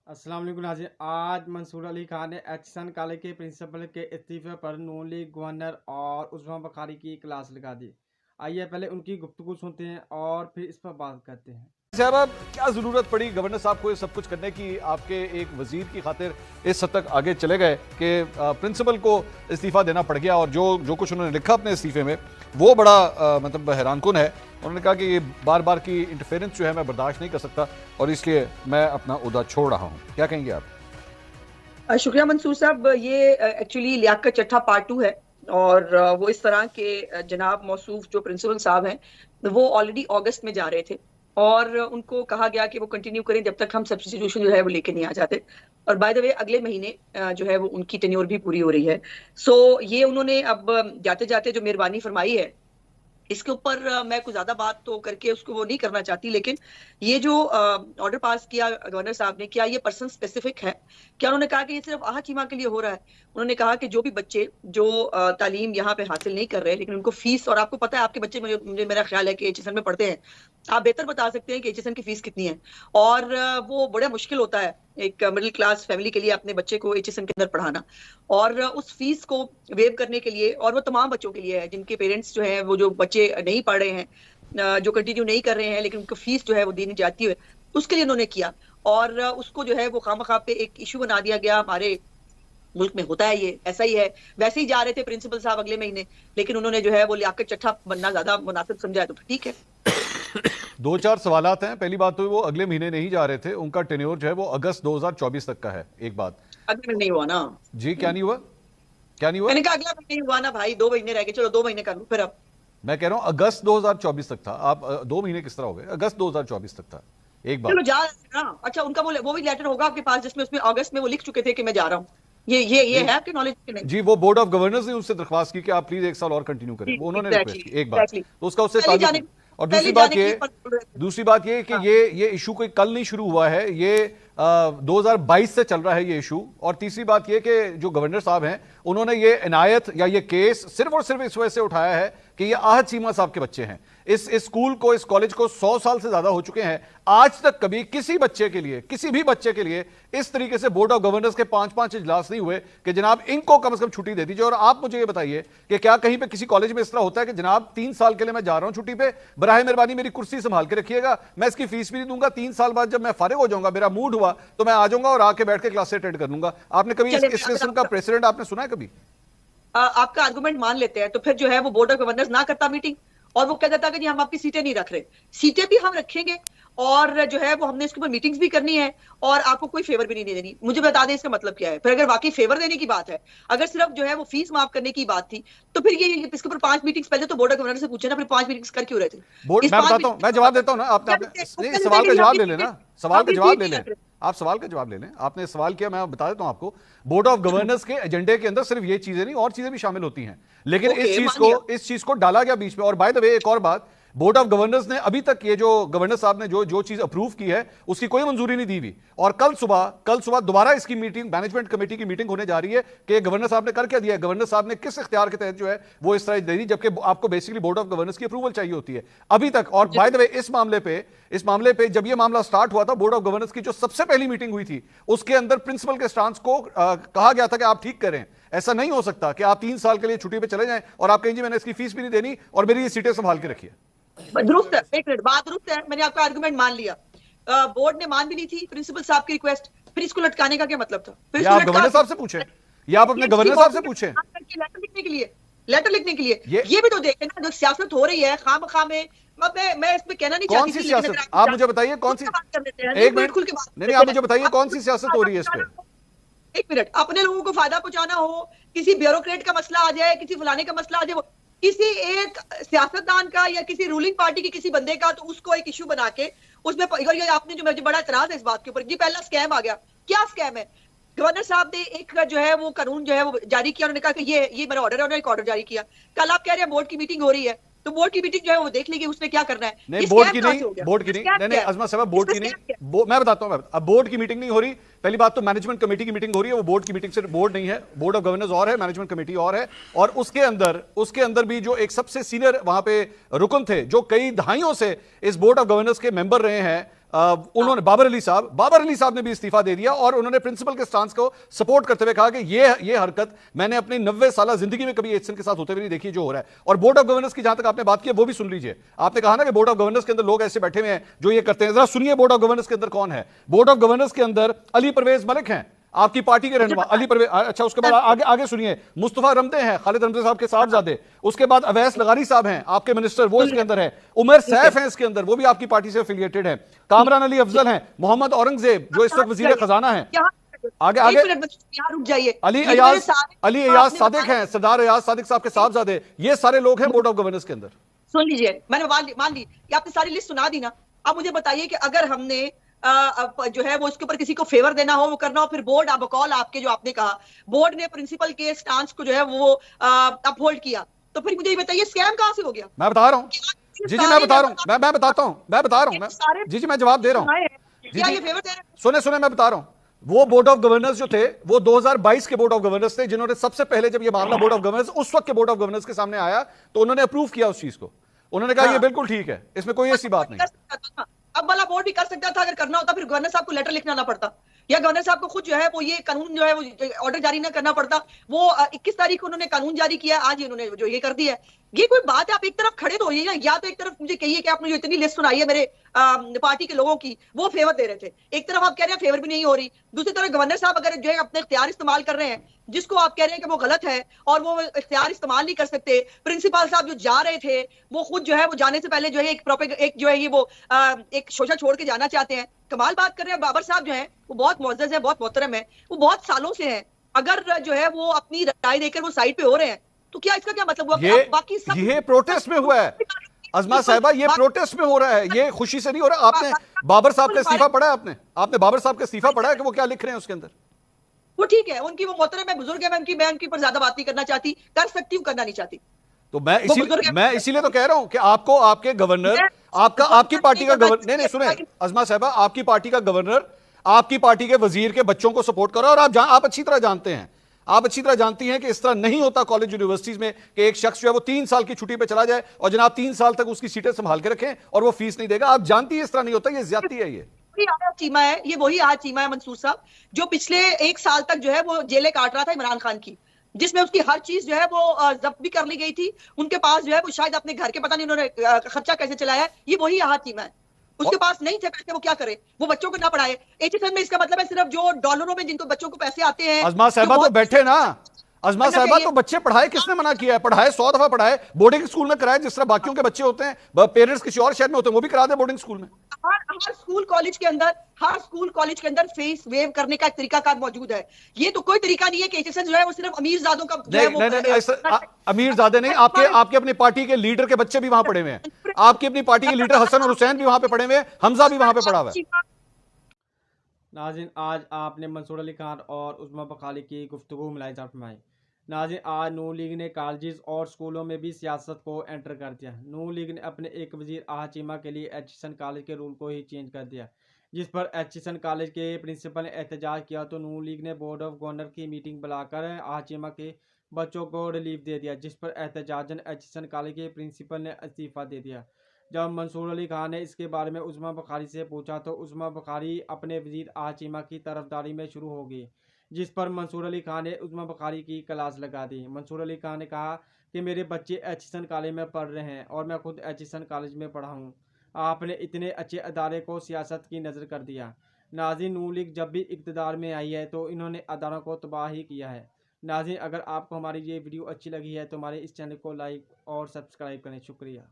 अस्सलाम वालेकुम नाज़रीन। आज मंसूर अली खान ने एचएसएन कॉलेज के प्रिंसिपल के इस्तीफे पर नून लीग गवर्नर और उस्मान बुखारी की क्लास लगा दी। आइए पहले उनकी गुफ्तगू सुनते हैं और फिर इस पर बात करते हैं। साहब क्या जरूरत पड़ी गवर्नर साहब को ये सब कुछ करने की, आपके एक वजीर की खातिर इस हद तक आगे चले गए कि प्रिंसिपल को इस्तीफा देना पड़ गया। और जो कुछ उन्होंने लिखा अपने इस्तीफे में वो बड़ा मतलब हैरानकुन है। उन्होंने कहा कि ये बार बार की इंटरफेरेंस जो है मैं बर्दाश्त नहीं कर सकता और इसलिए मैं अपना उहदा छोड़ रहा हूँ। क्या कहेंगे आप? शुक्रिया मंसूर साहब। ये एक्चुअली लियाकत चट्ठा पार्ट 2 है और वो इस तरह के जनाब मौसूफ जो प्रिंसिपल साहब हैं वो ऑलरेडी अगस्त में जा रहे थे और उनको कहा गया कि वो कंटिन्यू करें जब तक हम सब्स्टिट्यूशन जो है वो लेके नहीं आ जाते। और बाय द वे अगले महीने जो है वो उनकी टेन्योर भी पूरी हो रही है। सो ये उन्होंने अब जाते जाते जो मेहरबानी फरमाई है इसके ऊपर मैं कुछ ज्यादा बात तो करके उसको वो नहीं करना चाहती, लेकिन ये जो ऑर्डर पास किया गवर्नर साहब ने, क्या ये पर्सन स्पेसिफिक है? क्या उन्होंने कहा कि ये सिर्फ आहा चीमा के लिए हो रहा है? उन्होंने कहा कि जो भी बच्चे जो तालीम यहाँ पे हासिल नहीं कर रहे लेकिन उनको फीस, और आपको पता है आपके बच्चे मुझे मेरा ख्याल है कि एचएसएन में पढ़ते हैं, आप बेहतर बता सकते हैं कि एचएसएन की फीस कितनी है। और वो बड़ा मुश्किल होता है एक मिडिल क्लास फैमिली के लिए अपने बच्चे को एचएसएन के अंदर पढ़ाना, और उस फीस को वेव करने के लिए, और वो तमाम बच्चों के लिए है जिनके पेरेंट्स जो है वो जो बच्चे नहीं पढ़ रहे हैं, जो कंटिन्यू नहीं कर रहे हैं लेकिन उनको फीस जो है वो देनी जाती है, उसके लिए उन्होंने किया। और उसको जो है वो खामखा पे एक इशू बना दिया गया। हमारे मुल्क में होता है, ये ऐसा ही है। वैसे ही जा रहे थे प्रिंसिपल साहब अगले महीने, लेकिन उन्होंने जो है वो लियाकत चट्ठा बनना ज्यादा मुनासिब समझा है, तो ठीक है। दो चार सवालात हैं। पहली बात तो वो अगले महीने नहीं जा रहे थे, उनका टेन्योर जो है वो अगस्त 2024 तक का है। एक बात अगले महीने नहीं हुआ ना जी, क्या नहीं हुआ? क्या नहीं हुआ? मैंने कहा अगला महीने हुआ ना भाई, 2 महीने रह गए, चलो 2 महीने कर लो फिर। अब मैं कह रहा हूं अगस्त 2024 तक था। आप 2 महीने किस तरह हो गए? अगस्त 2024 तक था। एक चलो बात। जा रहे हैं ना। अच्छा, उनका वो भी लेटर होगा आपके पास जिसमें उसमें अगस्त में वो लिख चुके थे कि मैं जा रहा हूँ। ये है आपके नॉलेज में? नहीं जी, वो बोर्ड ऑफ गवर्नर्स ने उससे दरख्वास्त की कि आप प्लीज एक साल और कंटिन्यू करें, वो उन्होंने रिक्वेस्ट की। एक बात तो उसका उससे ताल्लुक नहीं। और दूसरी बात ये कि ये इशू कोई कल नहीं शुरू हुआ है, ये 2022 से चल रहा है ये इशू। और तीसरी बात ये कि जो गवर्नर साहब हैं उन्होंने ये इनायत या ये केस सिर्फ और सिर्फ इस वजह से उठाया है कि ये आहत चीमा साहब के बच्चे हैं। इस स्कूल को, इस कॉलेज को 100 साल से ज्यादा हो चुके हैं। आज तक कभी किसी बच्चे के लिए, किसी भी बच्चे के लिए इस तरीके से बोर्ड ऑफ गवर्नर्स के 5-5 इजलास नहीं हुए कि जनाब इनको कम से कम छुट्टी दे दीजिए। और आप मुझे ये बताइए कि क्या कहीं पे किसी कॉलेज में इस तरह होता है कि जनाब 3 साल के लिए मैं जा रहा हूं छुट्टी पे, बराए मेहरबानी मेरी कुर्सी संभाल के रखिएगा, मैं इसकी फीस भी नहीं दूंगा, 3 साल बाद जब मैं फारिग हो जाऊंगा, मेरा मूड हुआ तो मैं आ जाऊंगा और आके बैठ के क्लास अटेंड कर लूंगा। आपने कभी इस किस्म का प्रेसिडेंट आपने सुना है कभी? आपका आर्गुमेंट मान लेते हैं तो फिर जो है वो बोर्ड ऑफ गवर्नर्स ना करता मीटिंग, और वो कह देता कि जी हम आपकी सीटें नहीं रख रहे। सीटें भी हम रखेंगे और जो है वो हमने इसके ऊपर मीटिंग्स भी करनी है और आपको कोई फेवर भी नहीं देनी। मुझे बता दें इसका मतलब क्या है? फिर अगर वाकई फेवर देने की बात है, अगर सिर्फ जो है वो फीस माफ करने की बात थी, तो फिर ये इसके ऊपर 5 मीटिंग्स पहले तो बोर्ड ऑफ गवर्नर से पूछे ना, फिर 5 मीटिंग्स कर क्यों रहे थे? बोर्ड मैं बताता हूं, मैं जवाब देता हूं ना। आपने सवाल का जवाब ले लेना, सवाल का जवाब ले लें। आप सवाल का जवाब ले लें। आपने सवाल किया, मैं बता देता हूं आपको। बोर्ड ऑफ गवर्नर्स के एजेंडे के अंदर सिर्फ ये चीजें नहीं और चीजें भी शामिल होती हैं, लेकिन इस चीज को डाला गया बीच में। और बाय द वे एक और बात, बोर्ड ऑफ गवर्नर्स ने अभी तक ये जो गवर्नर साहब ने जो चीज अप्रूव की है उसकी कोई मंजूरी नहीं दी हुई। और कल सुबह दोबारा इसकी मीटिंग, मैनेजमेंट कमेटी की मीटिंग होने जा रही है कि गवर्नर साहब ने कर क्या दिया, गवर्नर साहब ने किस इख्तियार के तहत जो है वो इस तरह दे दी, जबकि आपको बेसिकली बोर्ड ऑफ गवर्नर्स की अप्रूवल चाहिए होती है अभी तक। और बाय द वे इस मामले पे जब ये मामला स्टार्ट हुआ था, बोर्ड ऑफ गवर्नर्स की जो सबसे पहली मीटिंग हुई थी उसके अंदर प्रिंसिपल के स्टांस को कहा गया था कि आप ठीक करें। ऐसा नहीं हो सकता कि आप 3 साल के लिए छुट्टी पे चले जाएं और आप कहें जी मैंने इसकी फीस भी नहीं देनी और मेरी ये सीटें संभाल के रखिए। दुरुस्त है, एक मिनट, बात दुरुस्त है। मैंने आपका आर्गुमेंट मान लिया। बोर्ड ने मान भी नहीं थी प्रिंसिपल साहब की रिक्वेस्ट, फिर इसको लटकाने का क्या मतलब था? फिर आप गवर्नर साहब से पूछें या आप अपने गवर्नर साहब से पूछें। लेटर लिखने के लिए ये भी तो देखें ना, जो सियासत हो रही है खामखा में। मैं इसमें कहना नहीं चाहती। कौन सी सियासत? आप मुझे बताइए कौन सी। एक मिनट, नहीं आप मुझे बताइए कौन सी सियासत हो रही है इस पे? एक मिनट, अपने लोगों को फायदा पहुंचाना हो, किसी ब्यूरोक्रेट का मसला आ जाए, किसी फलाने का मसला आ जाए, किसी एक सियासतदान का या किसी रूलिंग पार्टी के किसी बंदे का, तो उसको एक इशू बना के उसमें आपने, जो मुझे बड़ा एतराज है इस बात के ऊपर, ये पहला स्कैम आ गया। क्या स्कैम है? गवर्नर साहब ने एक जो है वो कानून जो है वो जारी किया, उन्होंने कहा कि ये मेरा ऑर्डर है, उन्होंने एक ऑर्डर जारी किया। कल आप कह रहे हैं बोर्ड की मीटिंग हो रही है, तो बोर्ड की मीटिंग जो है वो देख लीजिए उसमें क्या करना है। नहीं बोर्ड की नहीं अजमा साहब, बोर्ड की नहीं, मैं बताता हूं। अब बोर्ड की मीटिंग नहीं हो रही। पहली बात तो मैनेजमेंट कमेटी की मीटिंग हो रही है, वो बोर्ड की मीटिंग से बोर्ड नहीं है, बोर्ड ऑफ गवर्नर्स और है, मैनेजमेंट कमेटी और है। और उसके अंदर भी जो एक सबसे सीनियर वहां पे रुकन थे, जो कई दहाइयों से इस बोर्ड ऑफ गवर्नर्स के मेंबर रहे हैं, उन्होंने बाबर अली साहब ने भी इस्तीफा दे दिया और उन्होंने प्रिंसिपल के स्टांस को सपोर्ट करते हुए कहा कि ये हरकत मैंने अपनी 90 साल जिंदगी में कभी एचएसएन के साथ होते हुए नहीं देखी जो हो रहा है। और बोर्ड ऑफ गवर्नर्स की जहां तक आपने बात की वो भी सुन लीजिए। आपने कहा ना कि बोर्ड ऑफ गवर्नर्स के अंदर लोग ऐसे बैठे हुए हैं जो ये करते हैं, जरा सुनिए बोर्ड ऑफ गवर्नर्स के अंदर कौन है। बोर्ड ऑफ गवर्नर्स के अंदर अली परवेज मलिक हैं, आपकी पार्टी के रहनुमा अली परवेज। अच्छा, उसके बाद आगे सुनिए, मुस्तफा रमदे हैं, खालिद रमदे साहब के साहबजादे। उसके बाद अवैस लगारी साहब हैं आपके मिनिस्टर, वो इसके अंदर है। उमर सैफ हैं इसके अंदर, वो भी आपकी पार्टी से एफिलिएटेड है। कामरान अली अफजल हैं, मोहम्मद औरंगजेब जो इस वक्त वजीर खजाना है। आगे रुक जाइए, अली अयाज सादिक हैं, सरदार अयाज सादिक साहब के साहबजादे। ये सारे लोग हैं बोर्ड ऑफ गवर्नर्स के अंदर। सुन लीजिए, मैंने मान ली कि आपने सारी लिस्ट सुना दी ना। अब मुझे बताइए कि अगर हमने जो है वो इसके ऊपर किसी को फेवर देना हो, वो करना हो, फिर बोर्ड बकौल आपके जो आपने कहा बोर्ड ने प्रिंसिपल के स्टांस को जो है वो अपहोल्ड किया, तो फिर मुझे ये बताइए स्कैम कहां से हो गया? मैं बता रहा हूं जी, मैं बता रहा हूं, मैं बता रहा हूं जी, मैं जवाब दे रहा हूं जी। सुने मैं बता रहा हूं। वो बोर्ड ऑफ गवर्नर्स जो थे वो 2022 के बोर्ड ऑफ गवर्नर्स थे, जिन्होंने सबसे पहले जब ये मामला बोर्ड ऑफ गवर्नर्स उस वक्त के बोर्ड ऑफ गवर्नर्स के सामने आया तो उन्होंने अप्रूव किया उस चीज को। उन्होंने कहा ये बिल्कुल ठीक है, इसमें कोई ऐसी बात नहीं। अब वाला बोर्ड भी कर सकता था, अगर करना होता फिर गवर्नर साहब को लेटर लिखना ना पड़ता, या गवर्नर साहब को खुद जो है वो ये कानून जो है वो ऑर्डर जारी ना करना पड़ता। वो 21 तारीख को उन्होंने कानून जारी किया, आज इन्होंने जो ये कर दिया है। ये कोई बात है? आप एक तरफ खड़े तो होइए ना, या तो एक तरफ मुझे कहिए कि आपने जो इतनी लिस्ट सुनाई है मेरे पार्टी के लोगों की वो फेवर दे रहे थे, एक तरफ आप कह रहे हैं फेवर भी नहीं हो रही, दूसरी तरफ गवर्नर साहब अगर जो है अपने इख्तियार इस्तेमाल कर रहे हैं जिसको आप कह रहे हैं कि वो गलत है और वो इख्तियार इस्तेमाल नहीं कर सकते। प्रिंसिपल साहब जो जा रहे थे वो खुद जो है वो जाने से पहले जो है एक जो है ये वो एक शोशा छोड़ के जाना चाहते हैं। कमाल बात कर रहे हैं। बाबर साहब जो है वो बहुत मुअज़्ज़ज़ है, बहुत मोहतरम है, वो बहुत सालों से हैं। अगर जो है वो अपनी राय देकर वो साइड पे हो रहे हैं तो क्या इसका क्या मतलब हुआ? बाकी सब ये प्रोटेस्ट में हुआ है अजमा साहिबा, ये प्रोटेस्ट में हो रहा है, ये खुशी से नहीं हो रहा। आपने बाबर साहब का इस्तीफा पढ़ा है? आपने बाबर साहब का इस्तीफा पढ़ा है कि वो क्या लिख रहे हैं उसके अंदर? वो ठीक है, उनकी वो मोहतरम है, बुजुर्ग है, मैं उनकी पर ज्यादा बात नहीं करना चाहती, कर सकती हूँ, करना नहीं चाहती। तो मैं इसीलिए तो कह रहा हूं कि आपको आपके गवर्नर आपकी पार्टी का गवर्नर नहीं सुने अजमा साहिबा, आपकी पार्टी का गवर्नर आपकी पार्टी के वजीर के बच्चों को सपोर्ट करो। और आप अच्छी तरह जानते हैं, आप अच्छी तरह जानती हैं कि इस तरह नहीं होता कॉलेज यूनिवर्सिटीज में कि एक शख्स जो है वो 3 साल की छुट्टी पे चला जाए और जनाब 3 साल तक उसकी सीटें संभाल के रखें और वो फीस नहीं देगा। आप जानती है इस तरह नहीं होता, ये ज्यादती है। ये वही आहा चीमा है मंसूर साहब, जो पिछले 1 साल तक जो है वो जेलें काट रहा था इमरान खान की, जिसमें उसकी हर चीज जो है वो जब्त भी कर ली गई थी। उनके पास जो है वो शायद अपने घर के पता नहीं उन्होंने खर्चा कैसे चलाया, ये वही आहा चीमा है। उसके पास नहीं थे पैसे, वो क्या करे? वो बच्चों को ना पढ़ाए। एचएसएन में इसका मतलब है सिर्फ जो डॉलरों में जिनको बच्चों को पैसे आते हैं। अजमा साहिबा तो बैठे ना, अजमा साहिबा तो बच्चे पढ़ाए, किसने मना किया है? पढ़ाए, 100 दफा पढ़ाए, बोर्डिंग स्कूल में कराए, जिस तरह बाकियों के बच्चे होते हैं, पेरेंट्स किसी और शहर में होते हैं, वो भी करा दे बोर्डिंग स्कूल में। हर स्कूल कॉलेज के अंदर फीस वेव करने का एक तरीकाकार मौजूद है। ये तो कोई तरीका नहीं है कि एचएसएन जो है वो सिर्फ अमीरजादों का नहीं, अमीरजादे नहीं, आपके अपनी पार्टी के लीडर के बच्चे भी वहां पढ़े हुए हैं। आपकी अपनी पार्टी के लीडर हसन और हुसैन भी वहां पे पढ़े हुए हैं, हमजा भी वहां पे पढ़ा हुआ है। नाज़रीन, आज आपने मंसूर अली खान और उस्मा बखाली की गुफ्तगू मुलाहिज़ा फरमाई। नाज़रीन, आज नून लीग ने कॉलेजेस और स्कूलों में भी सियासत को एंटर कर दिया। नून लीग ने अपने एक वजीर आहा चीमा के लिए एचएसएन कॉलेज के रूल को ही चेंज कर दिया, जिस पर एचएसएन कॉलेज के प्रिंसिपल ने एहतजाज किया तो नून लीग ने बोर्ड ऑफ गवर्नर की मीटिंग बुलाकर आहा चीमा के बच्चों को रिलीफ दे दिया, जिस पर एहतजाजन एचएसएन कॉलेज के प्रिंसिपल ने इस्तीफ़ा दे दिया। जब मंसूर अली खान ने इसके बारे में उस्मा बखारी से पूछा तो उस्मा बखारी अपने वजीर आहा चीमा की तरफदारी में शुरू हो गई, जिस पर मंसूर अली खान ने उस्मा बखारी की क्लास लगा दी। मंसूर अली खान ने कहा कि मेरे बच्चे एचएसएन कॉलेज में पढ़ रहे हैं और मैं खुद एचएसएन कॉलेज में पढ़ा हूँ। आपने इतने अच्छे अदारे को सियासत की नज़र कर दिया। नाज़रीन, नून लीग जब भी इक़्तिदार में आई है तो इन्होंने अदारों को तबाह ही किया है। नाज़रीन, अगर आपको हमारी ये वीडियो अच्छी लगी है तो हमारे इस चैनल को लाइक और सब्सक्राइब करें। शुक्रिया।